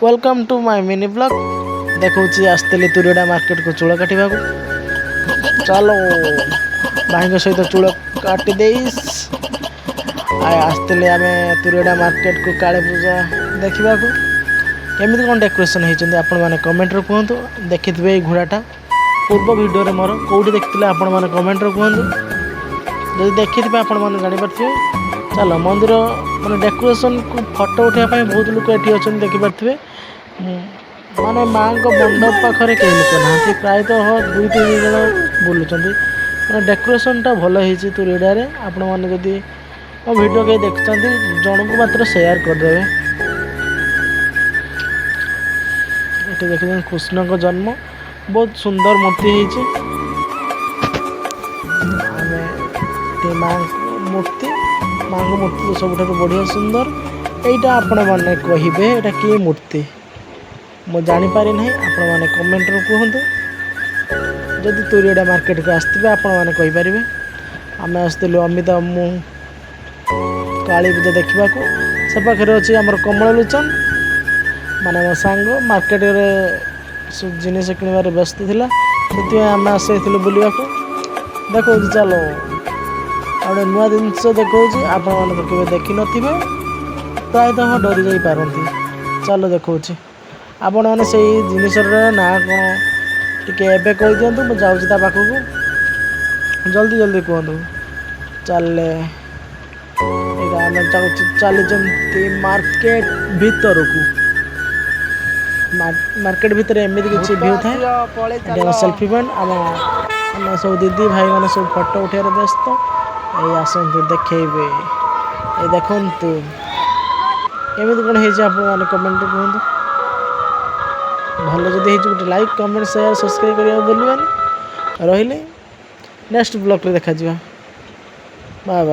Welcome to my mini blog देखौची आस्तेली तुरेडा मार्केट को चूड़ा काटिबा को चलो भाई सहित चूड़ा काटी देइस आय आस्तेले आमे तुरेडा मार्केट को काले पूजा देखिबा को केमिति कोन डेकोरेशन हेचंदी आपण माने कमेंट रो कहंतु देखितबे ए घोड़ाटा पूर्व वीडियो रे मोर कोउठी देखतिले आपण माने कमेंट रो कहंतु जदि देखितबे आपण माने जानि परथिबे चलो मंदिर माने डेकोरेशन को फोटो उठाइबा पई बहुत लोक एठी अछन देखि परथिबे माने माँ को मंडप पाखरे कई लोक ना प्राय तो 2-3 जन बुलुचंदी माने डेकोरेशन टा भल हेची तुरेडा रे आपण माने जदि मो वीडियो के देखछंती जण को मात्र शेयर कर देबे एठी देखिन कृष्ण को जन्म बहुत सुंदर मूर्ति हेची आमे ते माँ को मूर्ति तो सब बढ़िया सुंदर एटा आपण माने कहिबे एटा की मूर्ति मो जानी पारि नहीं आपण माने कमेंट रो कहंतु जदि तुरेडा मार्केट को आस्तिबे आपण माने कहि परिबे आमे आस्तिलु अमिता मु काली पूजा देखिबा को से पाखरे अछि हमर कमल लोचन माने मो सांग मार्केट रे सब जिनिस किनिबार व्यस्त थिला सेति आमे आसेथिलु बुलिबा को देखो चलो आउडे नुआ जिनिस देखो आपण माने तो केबे देखि नथिबे प्राय तो डरी जाई पारंती चलो देखो आपण मैंने से जिनसर ना कौन टी एवं कही दिंतु मुझे जाऊँगी ता पाखक जल्दी जल्दी कहतु चले आम चली मार्केट भीतर को मार्केट भीतर एमती किसी व्यू था सेल्फी पॉइंट आम सब दीदी भाई मैंने सब फोटो उठार व्यस्त ये आसतु देखेबे ये देखु केमी कौन है कमेंट कहतु भल जदि गोटे लाइक कमेंट शेयर सब्सक्राइब करने भूलवानी रही नेक्स्ट ब्लॉग रे देखा बाय बाय।